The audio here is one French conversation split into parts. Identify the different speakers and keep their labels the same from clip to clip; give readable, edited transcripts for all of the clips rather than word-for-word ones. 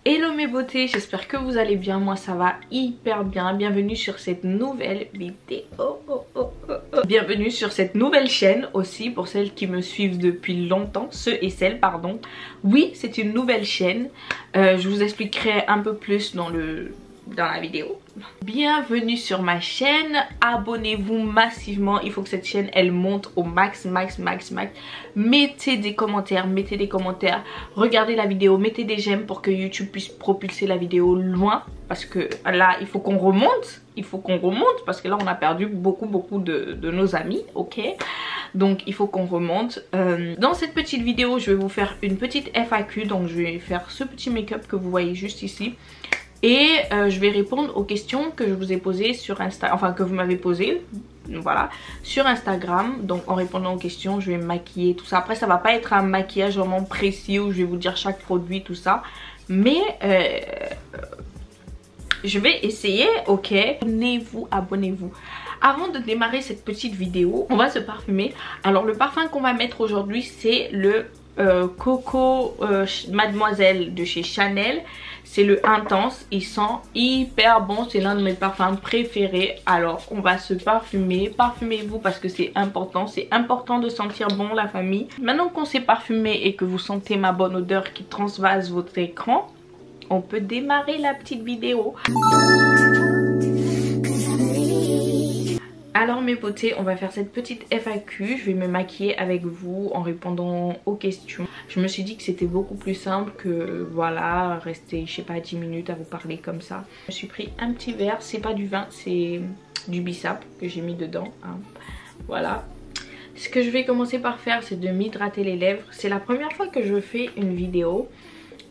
Speaker 1: Hello mes beautés, j'espère que vous allez bien, moi ça va hyper bien. Bienvenue sur cette nouvelle vidéo. Bienvenue sur cette nouvelle chaîne aussi pour celles qui me suivent depuis longtemps, ceux et celles pardon. Oui, c'est une nouvelle chaîne, je vous expliquerai un peu plus dans la vidéo. Bienvenue sur ma chaîne, abonnez-vous massivement, il faut que cette chaîne elle monte au max. Mettez des commentaires, regardez la vidéo, mettez des j'aime pour que YouTube puisse propulser la vidéo loin, parce que là il faut qu'on remonte, parce que là on a perdu beaucoup de nos amis, ok. Donc il faut qu'on remonte. Dans cette petite vidéo je vais vous faire une petite FAQ, donc je vais faire ce petit make-up que vous voyez juste ici. Et je vais répondre aux questions que je vous ai posées sur Instagram, enfin que vous m'avez posées, voilà, sur Instagram. Donc en répondant aux questions, je vais me maquiller, tout ça. Après ça va pas être un maquillage vraiment précis où je vais vous dire chaque produit, tout ça. Mais je vais essayer, ok. Abonnez-vous. Avant de démarrer cette petite vidéo, on va se parfumer. Alors le parfum qu'on va mettre aujourd'hui c'est le Coco Mademoiselle de chez Chanel. C'est le Intense, il sent hyper bon, c'est l'un de mes parfums préférés. Alors on va se parfumer, parfumez-vous parce que c'est important de sentir bon la famille. Maintenant qu'on s'est parfumé et que vous sentez ma bonne odeur qui transvase votre écran, on peut démarrer la petite vidéo. Alors mes beautés, on va faire cette petite FAQ, je vais me maquiller avec vous en répondant aux questions. Je me suis dit que c'était beaucoup plus simple que voilà, rester je sais pas 10 minutes à vous parler comme ça. Je me suis pris un petit verre, c'est pas du vin, c'est du bissap que j'ai mis dedans, hein. Voilà. Ce que je vais commencer par faire c'est de m'hydrater les lèvres. C'est la première fois que je fais une vidéo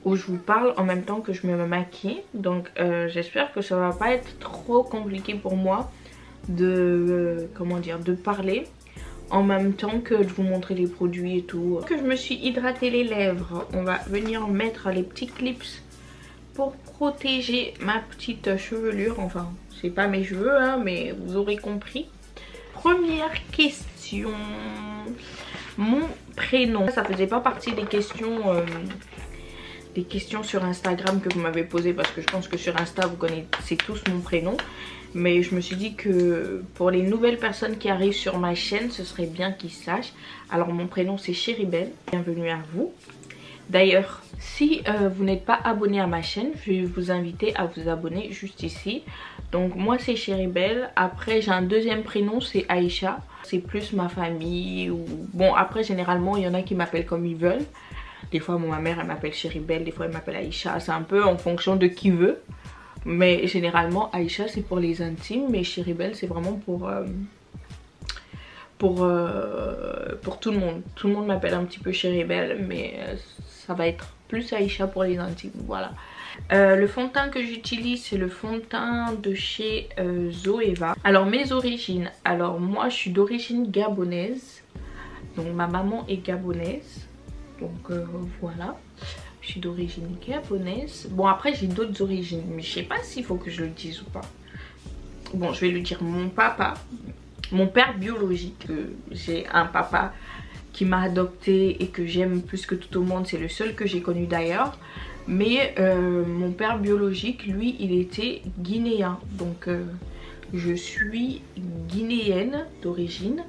Speaker 1: où je vous parle en même temps que je me maquille. Donc j'espère que ça va pas être trop compliqué pour moi de parler en même temps que de vous montrer les produits et tout. Que je me suis hydraté les lèvres, on va venir mettre les petits clips pour protéger ma petite chevelure. Enfin c'est pas mes cheveux hein, mais vous aurez compris. Première question, mon prénom. Ça faisait pas partie des questions sur Instagram que vous m'avez posées, parce que je pense que sur Insta vous connaissez tous mon prénom. Mais je me suis dit que pour les nouvelles personnes qui arrivent sur ma chaîne, ce serait bien qu'ils sachent. Alors mon prénom c'est Chéribelle, bienvenue à vous. D'ailleurs, si vous n'êtes pas abonné à ma chaîne, je vais vous inviter à vous abonner juste ici. Donc moi c'est Chéribelle, après j'ai un deuxième prénom, c'est Aïcha. C'est plus ma famille, ou bon après généralement il y en a qui m'appellent comme ils veulent. Des fois ma mère elle m'appelle Chéribelle, des fois elle m'appelle Aïcha, c'est un peu en fonction de qui veut. Mais généralement Aïcha c'est pour les intimes, mais Chéribelle c'est vraiment pour tout le monde. Tout le monde m'appelle un petit peu Chéribelle, mais ça va être plus Aïcha pour les intimes, voilà. Le fond de teint que j'utilise c'est le fond de teint de chez Zoeva. Alors mes origines, alors moi je suis d'origine gabonaise, donc ma maman est gabonaise, donc voilà. Je suis d'origine gabonaise. Bon après j'ai d'autres origines, mais je sais pas s'il faut que je le dise ou pas. Bon je vais le dire, mon papa, mon père biologique, j'ai un papa qui m'a adopté et que j'aime plus que tout au monde, c'est le seul que j'ai connu d'ailleurs. Mais mon père biologique lui il était guinéen, donc je suis guinéenne d'origine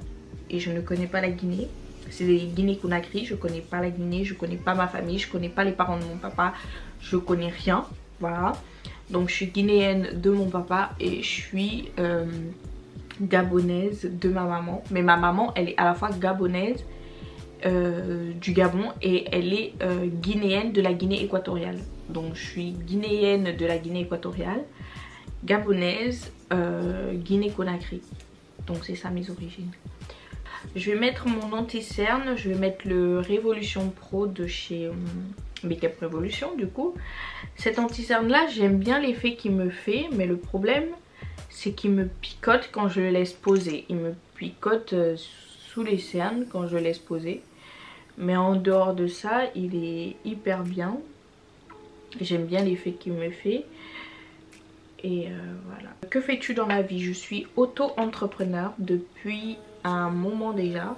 Speaker 1: et je ne connais pas la Guinée. C'est les Guinée-Conakry, je connais pas la Guinée, je connais pas ma famille, je connais pas les parents de mon papa, je connais rien, voilà. Donc je suis guinéenne de mon papa et je suis gabonaise de ma maman. Mais ma maman elle est à la fois gabonaise du Gabon et elle est guinéenne de la Guinée équatoriale. Donc je suis guinéenne de la Guinée équatoriale, gabonaise, Guinée-Conakry. Donc c'est ça mes origines. Je vais mettre mon anti-cerne, je vais mettre le Révolution Pro de chez Make Up Revolution du coup. Cet anti-cerne là j'aime bien l'effet qu'il me fait, mais le problème c'est qu'il me picote quand je le laisse poser. Il me picote sous les cernes quand je le laisse poser. Mais en dehors de ça il est hyper bien. J'aime bien l'effet qu'il me fait. Et voilà. Que fais-tu dans la vie? Je suis auto-entrepreneur depuis un moment déjà.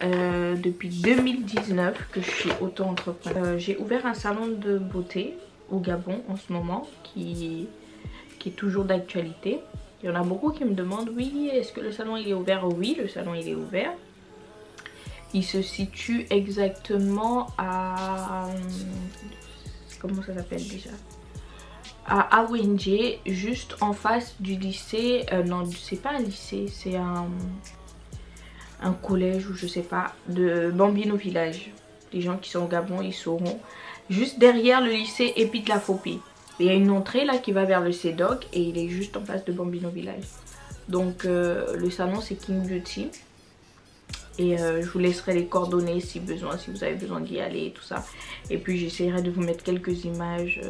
Speaker 1: Depuis 2019 que je suis auto-entrepreneur. J'ai ouvert un salon de beauté au Gabon en ce moment qui est toujours d'actualité. Il y en a beaucoup qui me demandent, oui, est-ce que le salon il est ouvert? Oui, le salon il est ouvert. Il se situe exactement à... comment ça s'appelle déjà? À Awenje, juste en face du lycée. Non, c'est pas un lycée, c'est un collège ou je sais pas, de Bambino Village. Les gens qui sont au Gabon, ils sauront. Juste derrière le lycée Épite La Fopie. Il y a une entrée là qui va vers le CEDOC et il est juste en face de Bambino Village. Donc le salon c'est King Beauty. Et je vous laisserai les coordonnées si besoin, si vous avez besoin d'y aller et tout ça. Et puis j'essaierai de vous mettre quelques images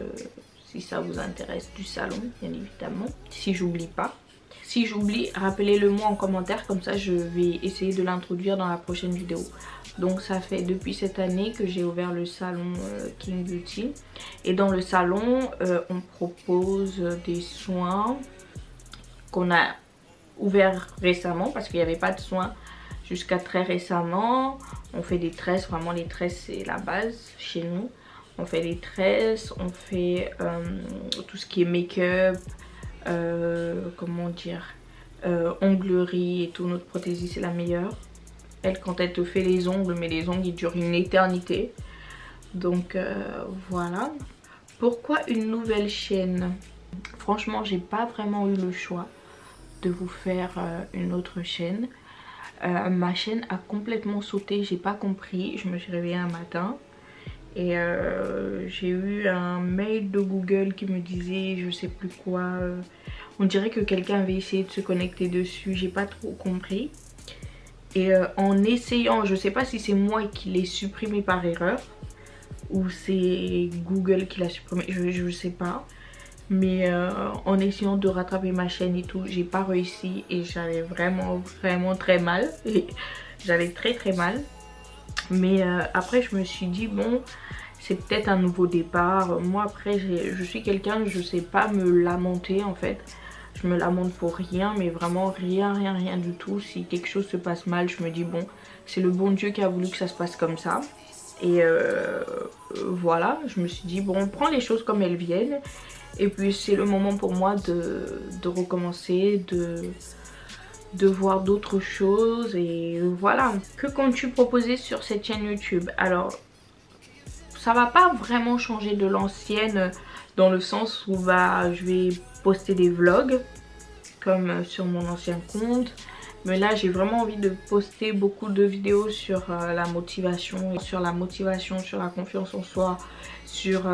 Speaker 1: si ça vous intéresse du salon, bien évidemment. Si j'oublie pas. Si j'oublie, rappelez-le moi en commentaire, comme ça je vais essayer de l'introduire dans la prochaine vidéo. Donc ça fait depuis cette année que j'ai ouvert le salon King Beauty. Et dans le salon, on propose des soins qu'on a ouverts récemment parce qu'il n'y avait pas de soins jusqu'à très récemment. On fait des tresses, vraiment les tresses c'est la base chez nous. On fait des tresses, on fait tout ce qui est make-up, comment dire, onglerie et tout. Notre prothésiste c'est la meilleure. Elle, quand elle te fait les ongles, mais les ongles ils durent une éternité. Donc voilà. Pourquoi une nouvelle chaîne? Franchement j'ai pas vraiment eu le choix de vous faire une autre chaîne. Ma chaîne a complètement sauté, j'ai pas compris. Je me suis réveillée un matin et j'ai eu un mail de Google qui me disait je sais plus quoi. On dirait que quelqu'un avait essayé de se connecter dessus, j'ai pas trop compris. Et en essayant, je sais pas si c'est moi qui l'ai supprimé par erreur ou c'est Google qui l'a supprimé, je sais pas. Mais en essayant de rattraper ma chaîne et tout, j'ai pas réussi et j'allais vraiment très mal. J'allais très mal. Mais après je me suis dit bon, c'est peut-être un nouveau départ. Moi après je suis quelqu'un, je sais pas me lamenter en fait. Je me lamente pour rien, mais vraiment rien du tout. Si quelque chose se passe mal, je me dis bon, c'est le bon Dieu qui a voulu que ça se passe comme ça. Et voilà, je me suis dit bon, on prend les choses comme elles viennent. Et puis c'est le moment pour moi de recommencer, de voir d'autres choses. Et voilà. Que comptes-tu proposer sur cette chaîne YouTube? Alors, ça va pas vraiment changer de l'ancienne dans le sens où bah, je vais poster des vlogs comme sur mon ancien compte. Mais là j'ai vraiment envie de poster beaucoup de vidéos sur la motivation, sur la confiance en soi, sur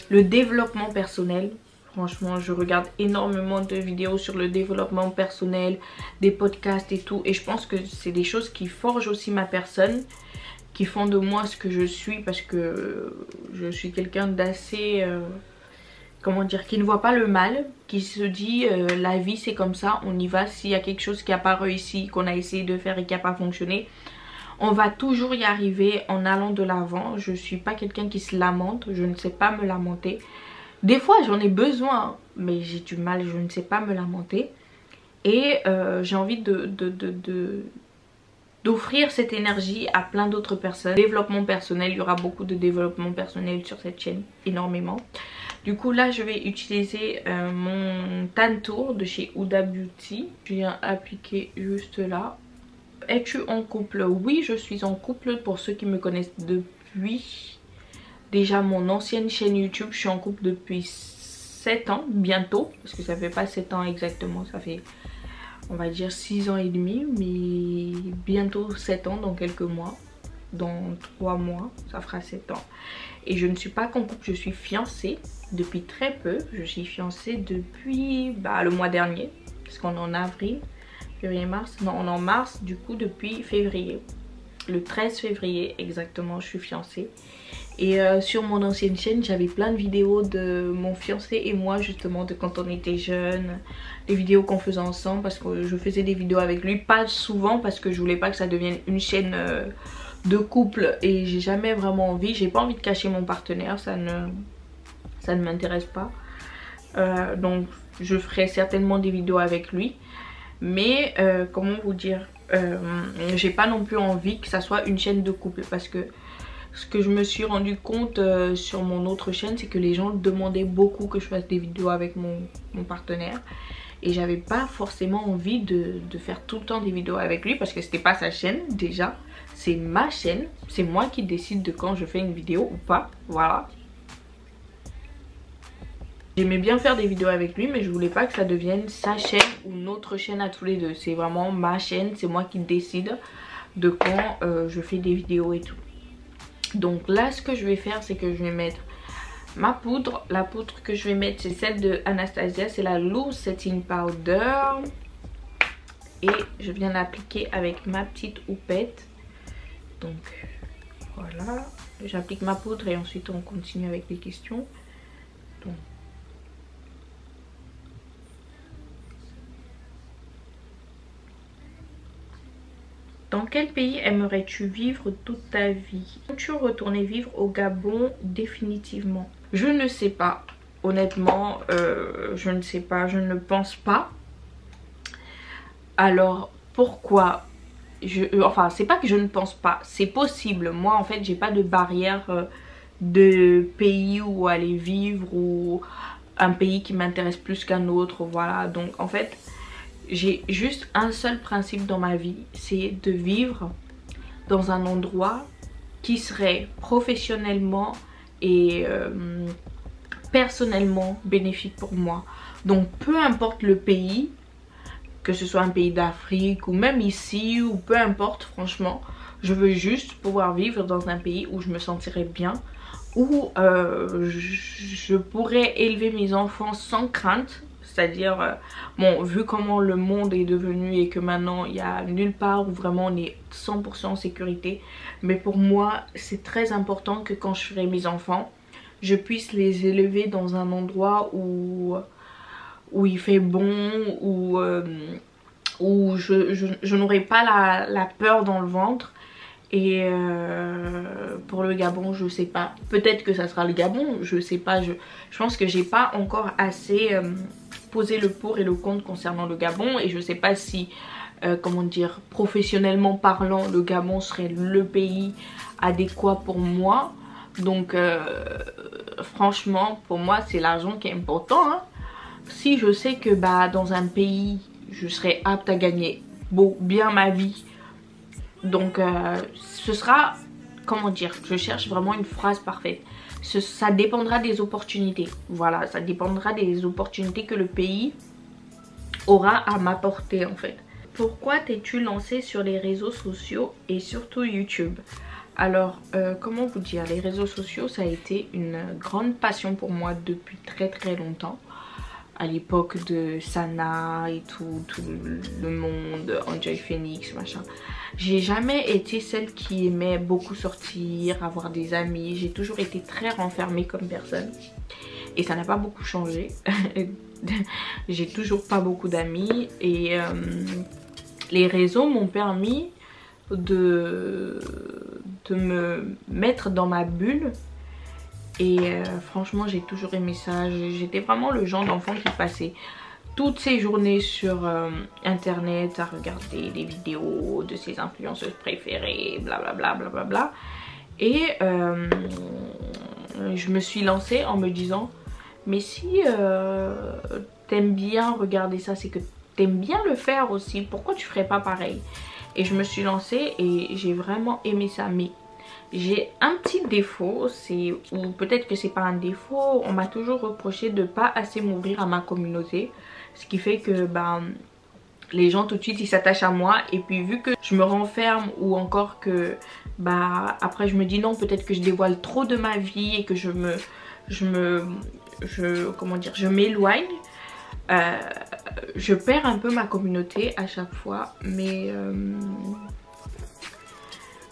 Speaker 1: le développement personnel. Franchement je regarde énormément de vidéos sur le développement personnel, des podcasts et tout. Et je pense que c'est des choses qui forgent aussi ma personne, qui font de moi ce que je suis, parce que je suis quelqu'un d'assez... comment dire, qui ne voit pas le mal, qui se dit la vie c'est comme ça, on y va. S'il y a quelque chose qui n'a pas réussi, qu'on a essayé de faire et qui n'a pas fonctionné, on va toujours y arriver en allant de l'avant. Je suis pas quelqu'un qui se lamente, je ne sais pas me lamenter. Des fois j'en ai besoin, mais j'ai du mal, je ne sais pas me lamenter. Et j'ai envie d'offrir cette énergie à plein d'autres personnes. Développement personnel, il y aura beaucoup de développement personnel sur cette chaîne, énormément. Du coup là je vais utiliser mon Tan Tour de chez Huda Beauty. Je viens appliquer juste là. Es-tu en couple? Oui, je suis en couple. Pour ceux qui me connaissent depuis déjà mon ancienne chaîne YouTube, je suis en couple depuis 7 ans bientôt. Parce que ça fait pas 7 ans exactement, ça fait on va dire 6 ans et demi. Mais bientôt 7 ans dans quelques mois. Dans 3 mois ça fera 7 ans. Et je ne suis pas qu'en couple, je suis fiancée depuis très peu. Je suis fiancée depuis le mois dernier, parce qu'on est en avril, février, mars. Non, on est en mars, du coup depuis février. Le 13 février exactement, je suis fiancée. Et sur mon ancienne chaîne, j'avais plein de vidéos de mon fiancé et moi, justement, de quand on était jeunes. Les vidéos qu'on faisait ensemble, parce que je faisais des vidéos avec lui. Pas souvent, parce que je voulais pas que ça devienne une chaîne... de couple, et j'ai jamais vraiment envie, j'ai pas envie de cacher mon partenaire, ça ne m'intéresse pas. Donc je ferai certainement des vidéos avec lui, mais comment vous dire, j'ai pas non plus envie que ça soit une chaîne de couple, parce que ce que je me suis rendu compte sur mon autre chaîne, c'est que les gens demandaient beaucoup que je fasse des vidéos avec mon partenaire. Et j'avais pas forcément envie de faire tout le temps des vidéos avec lui parce que c'était pas sa chaîne déjà. C'est ma chaîne, c'est moi qui décide de quand je fais une vidéo ou pas, voilà. J'aimais bien faire des vidéos avec lui, mais je voulais pas que ça devienne sa chaîne ou notre chaîne à tous les deux. C'est vraiment ma chaîne, c'est moi qui décide de quand je fais des vidéos et tout. Donc là, ce que je vais faire, c'est que je vais mettre ma poudre. La poudre que je vais mettre, c'est celle de Anastasia, c'est la Loose Setting Powder. Et je viens l'appliquer avec ma petite houppette. Donc voilà, j'applique ma poudre et ensuite on continue avec les questions. Donc, dans quel pays aimerais-tu vivre toute ta vie? Veux-tu retourner vivre au Gabon définitivement? Je ne sais pas, honnêtement, je ne sais pas, je ne pense pas. Alors pourquoi? Enfin, c'est pas que je ne pense pas, c'est possible. Moi en fait, j'ai pas de barrière de pays où aller vivre ou un pays qui m'intéresse plus qu'un autre, voilà. Donc en fait, j'ai juste un seul principe dans ma vie, c'est de vivre dans un endroit qui serait professionnellement et personnellement bénéfique pour moi. Donc peu importe le pays, que ce soit un pays d'Afrique ou même ici ou peu importe, franchement, je veux juste pouvoir vivre dans un pays où je me sentirais bien, où je pourrais élever mes enfants sans crainte. C'est-à-dire, bon, vu comment le monde est devenu et que maintenant il n'y a nulle part où vraiment on est 100% en sécurité. Mais pour moi, c'est très important que quand je ferai mes enfants, je puisse les élever dans un endroit où il fait bon, où je n'aurai pas la peur dans le ventre. Et pour le Gabon, je sais pas. Peut-être que ça sera le Gabon, je sais pas. Je pense que j'ai pas encore assez posé le pour et le contre concernant le Gabon. Et je sais pas si, comment dire, professionnellement parlant, le Gabon serait le pays adéquat pour moi. Donc franchement, pour moi, c'est l'argent qui est important, hein. Si je sais que dans un pays, je serai apte à gagner bien ma vie. Donc ce sera, comment dire, je cherche vraiment une phrase parfaite. Ça dépendra des opportunités. Voilà, ça dépendra des opportunités que le pays aura à m'apporter en fait. Pourquoi t'es-tu lancée sur les réseaux sociaux et surtout YouTube? Alors, comment vous dire, les réseaux sociaux, ça a été une grande passion pour moi depuis très très longtemps. À l'époque de Sana et tout le monde, Enjoy Phoenix, machin. J'ai jamais été celle qui aimait beaucoup sortir, avoir des amis. J'ai toujours été très renfermée comme personne. Et ça n'a pas beaucoup changé. J'ai toujours pas beaucoup d'amis. Et les réseaux m'ont permis de me mettre dans ma bulle. Et franchement, j'ai toujours aimé ça. J'étais vraiment le genre d'enfant qui passait toutes ses journées sur internet à regarder des vidéos de ses influenceuses préférées, blablabla, blablabla. Et je me suis lancée en me disant, mais si t'aimes bien regarder ça, c'est que t'aimes bien le faire aussi, pourquoi tu ferais pas pareil? Et je me suis lancée et j'ai vraiment aimé ça. Mais j'ai un petit défaut, ou peut-être que c'est pas un défaut, on m'a toujours reproché de pas assez m'ouvrir à ma communauté. Ce qui fait que les gens tout de suite ils s'attachent à moi. Et puis vu que je me renferme ou encore que après je me dis non, peut-être que je dévoile trop de ma vie et que je m'éloigne. Je perds un peu ma communauté à chaque fois.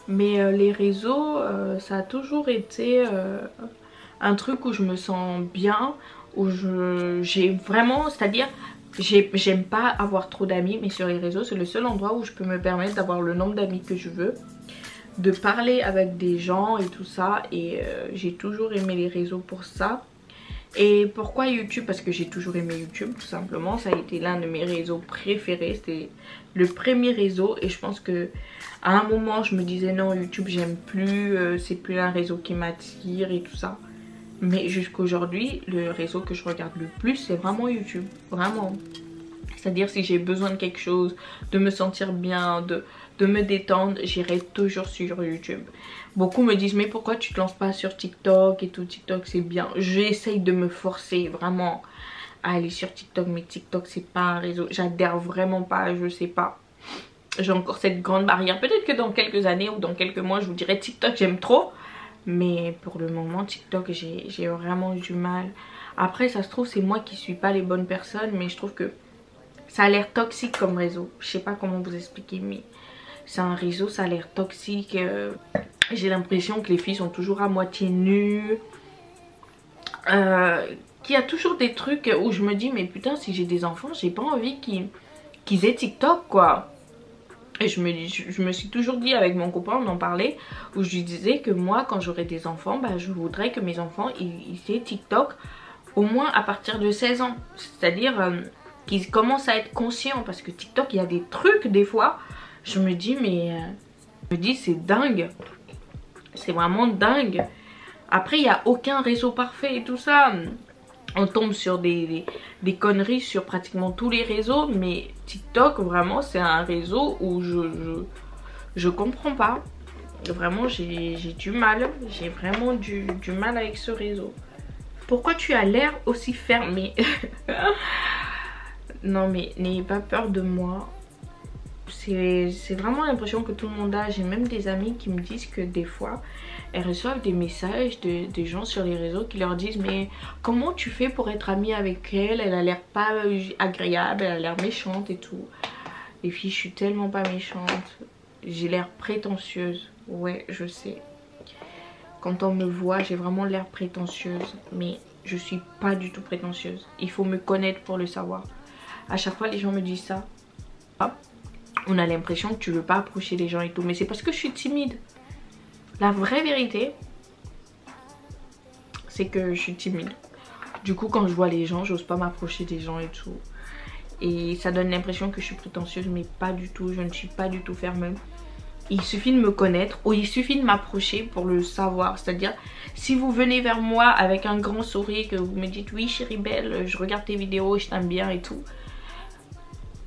Speaker 1: Mais les réseaux, ça a toujours été un truc où je me sens bien, où j'ai vraiment, c'est-à-dire, j'aime pas avoir trop d'amis, mais sur les réseaux, c'est le seul endroit où je peux me permettre d'avoir le nombre d'amis que je veux, de parler avec des gens et tout ça. Et j'ai toujours aimé les réseaux pour ça. Et pourquoi YouTube? Parce que j'ai toujours aimé YouTube tout simplement. Ça a été l'un de mes réseaux préférés. C'était le premier réseau. Et je pense que à un moment je me disais non, YouTube j'aime plus, c'est plus un réseau qui m'attire et tout ça. Mais jusqu'aujourd'hui le réseau que je regarde le plus c'est vraiment YouTube. Vraiment. C'est-à-dire si j'ai besoin de quelque chose, de me sentir bien, de me détendre, j'irai toujours sur YouTube. Beaucoup me disent mais pourquoi tu te lances pas sur TikTok et tout, TikTok c'est bien. J'essaye de me forcer vraiment à aller sur TikTok, mais TikTok c'est pas un réseau, j'adhère vraiment pas, je sais pas. J'ai encore cette grande barrière, peut-être que dans quelques années ou dans quelques mois je vous dirai TikTok j'aime trop. Mais pour le moment TikTok j'ai vraiment du mal. Après ça se trouve c'est moi qui suis pas les bonnes personnes, mais je trouve que ça a l'air toxique comme réseau. Je sais pas comment vous expliquer, mais c'est un réseau, ça a l'air toxique. J'ai l'impression que les filles sont toujours à moitié nues. Qu'il y a toujours des trucs où je me dis mais putain si j'ai des enfants j'ai pas envie qu'ils aient TikTok quoi. Et je me suis toujours dit avec mon copain, on en parlait, où je lui disais que moi quand j'aurai des enfants, bah, je voudrais que mes enfants ils aient TikTok au moins à partir de 16 ans. C'est-à-dire qu'ils commencent à être conscients, parce que TikTok il y a des trucs des fois, je me dis mais c'est dingue. C'est vraiment dingue. Après il n'y a aucun réseau parfait et tout ça. On tombe sur des conneries sur pratiquement tous les réseaux. Mais TikTok vraiment c'est un réseau où je comprends pas. Vraiment j'ai du mal. J'ai vraiment du mal avec ce réseau. Pourquoi tu as l'air aussi fermé? Non mais n'ayez pas peur de moi. C'est vraiment l'impression que tout le monde a. J'ai même des amis qui me disent que des fois elles reçoivent des messages de gens sur les réseaux qui leur disent mais comment tu fais pour être amie avec elle? Elle a l'air pas agréable, elle a l'air méchante et tout. Les filles je suis tellement pas méchante. J'ai l'air prétentieuse. Ouais je sais. Quand on me voit j'ai vraiment l'air prétentieuse. Mais je suis pas du tout prétentieuse. Il faut me connaître pour le savoir. À chaque fois les gens me disent ça. On a l'impression que tu veux pas approcher les gens et tout. Mais c'est parce que je suis timide. La vraie vérité, c'est que je suis timide. Du coup quand je vois les gens, j'ose pas m'approcher des gens et tout. Et ça donne l'impression que je suis prétentieuse, mais pas du tout. Je ne suis pas du tout fermée. Il suffit de me connaître ou il suffit de m'approcher pour le savoir. C'est-à-dire, si vous venez vers moi avec un grand sourire, que vous me dites oui chérie belle, je regarde tes vidéos, je t'aime bien et tout.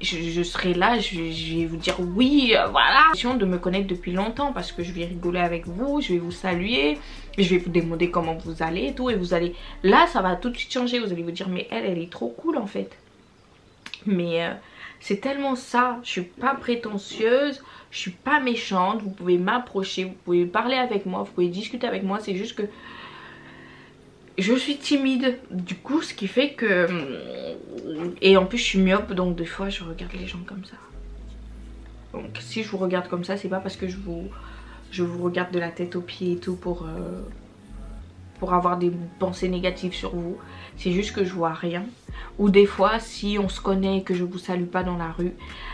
Speaker 1: Je serai là, je vais vous dire oui, voilà. J'ai l'impression de me connaître depuis longtemps parce que je vais rigoler avec vous, je vais vous saluer, je vais vous demander comment vous allez et tout. Et vous allez, là ça va tout de suite changer, vous allez vous dire mais elle est trop cool en fait. Mais c'est tellement ça, je suis pas prétentieuse, je suis pas méchante, vous pouvez m'approcher, vous pouvez parler avec moi, vous pouvez discuter avec moi. C'est juste que je suis timide, du coup ce qui fait que... Et en plus je suis myope, donc des fois je regarde les gens comme ça. Donc si je vous regarde comme ça, c'est pas parce que je vous regarde de la tête aux pieds et tout pour avoir des pensées négatives sur vous. C'est juste que je vois rien. Ou des fois si on se connaît et que je vous salue pas dans la rue,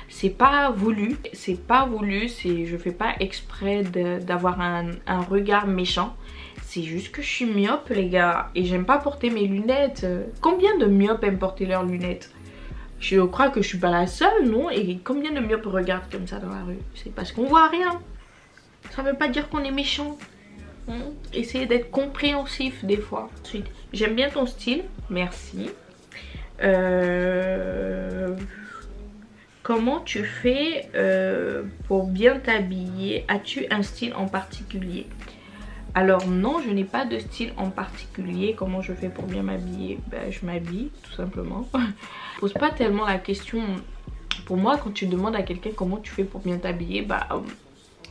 Speaker 1: c'est pas voulu. C'est pas voulu, je fais pas exprès d'avoir un regard méchant. C'est juste que je suis myope les gars. Et j'aime pas porter mes lunettes. Combien de myopes aiment porter leurs lunettes? Je crois que je suis pas la seule, non? Et combien de myopes regardent comme ça dans la rue? C'est parce qu'on voit rien. Ça veut pas dire qu'on est méchant. Essayez d'être compréhensif des fois. Ensuite, j'aime bien ton style. Merci. Comment tu fais pour bien t'habiller? As-tu un style en particulier? Alors non, je n'ai pas de style en particulier. Comment je fais pour bien m'habiller? Ben, je m'habille tout simplement. Je pose pas tellement la question. Pour moi, quand tu demandes à quelqu'un comment tu fais pour bien t'habiller, bah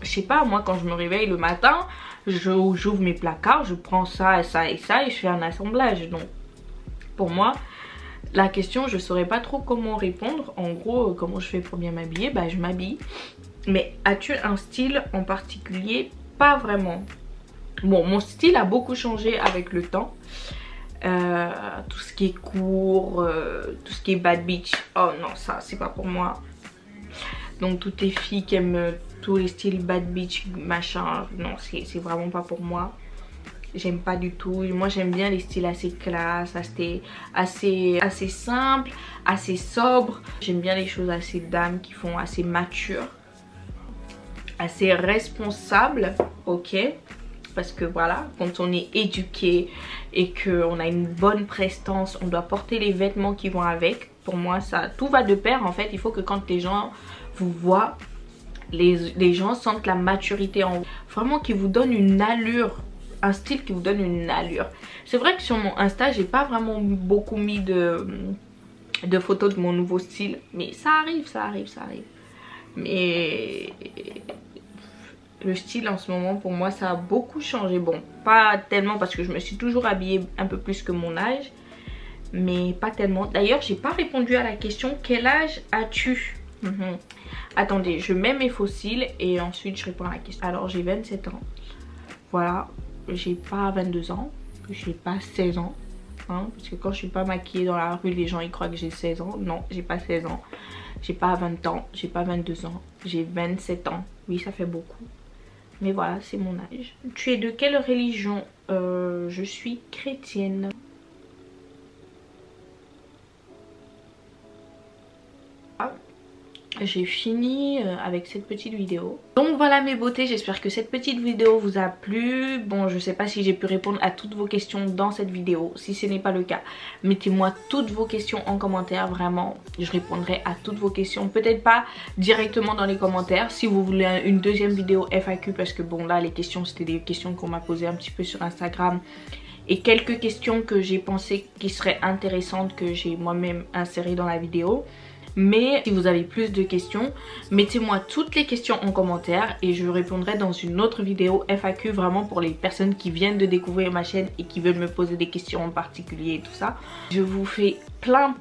Speaker 1: je sais pas, moi quand je me réveille le matin, j'ouvre mes placards, je prends ça et ça et ça et je fais un assemblage. Donc pour moi, la question je saurais pas trop comment répondre. En gros, comment je fais pour bien m'habiller? Bah je m'habille. Mais as-tu un style en particulier? Pas vraiment. Bon, mon style a beaucoup changé avec le temps. Tout ce qui est court, tout ce qui est bad bitch, oh non, ça c'est pas pour moi. Donc toutes les filles qui aiment tous les styles bad bitch, machin, non, c'est vraiment pas pour moi. j'aime pas du tout. Moi j'aime bien les styles assez classe, assez simple, assez sobre. J'aime bien les choses assez dames qui font assez mature, assez responsable, ok. Parce que voilà, quand on est éduqué et qu'on a une bonne prestance, on doit porter les vêtements qui vont avec. Pour moi, ça, tout va de pair en fait. Il faut que quand les gens vous voient, les gens sentent la maturité en vous. Vraiment qui vous donne une allure, un style qui vous donne une allure. C'est vrai que sur mon Insta, j'ai pas vraiment beaucoup mis de photos de mon nouveau style. Mais ça arrive, ça arrive, ça arrive. Mais le style en ce moment pour moi ça a beaucoup changé. Bon, pas tellement parce que je me suis toujours habillée un peu plus que mon âge, mais pas tellement. D'ailleurs j'ai pas répondu à la question quel âge as-tu? Attendez, je mets mes fossiles et ensuite je réponds à la question. Alors j'ai 27 ans. Voilà, j'ai pas 22 ans, j'ai pas 16 ans. Parce que quand je suis pas maquillée dans la rue, les gens ils croient que j'ai 16 ans. Non, j'ai pas 16 ans. J'ai pas 20 ans, j'ai pas 22 ans, j'ai 27 ans. Oui, ça fait beaucoup. Mais voilà, c'est mon âge. Tu es de quelle religion? Je suis chrétienne. J'ai fini avec cette petite vidéo. Donc voilà mes beautés, j'espère que cette petite vidéo vous a plu. Bon, je sais pas si j'ai pu répondre à toutes vos questions dans cette vidéo. Si ce n'est pas le cas, mettez-moi toutes vos questions en commentaire. Vraiment, je répondrai à toutes vos questions. Peut-être pas directement dans les commentaires. Si vous voulez une deuxième vidéo FAQ, parce que bon là les questions c'était des questions qu'on m'a posées un petit peu sur Instagram. Et quelques questions que j'ai pensé qui seraient intéressantes que j'ai moi-même insérées dans la vidéo. Mais si vous avez plus de questions, mettez-moi toutes les questions en commentaire et je répondrai dans une autre vidéo FAQ vraiment pour les personnes qui viennent de découvrir ma chaîne et qui veulent me poser des questions en particulier et tout ça. Je vous fais plein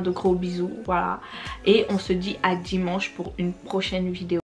Speaker 1: de gros bisous, voilà. Et on se dit à dimanche pour une prochaine vidéo.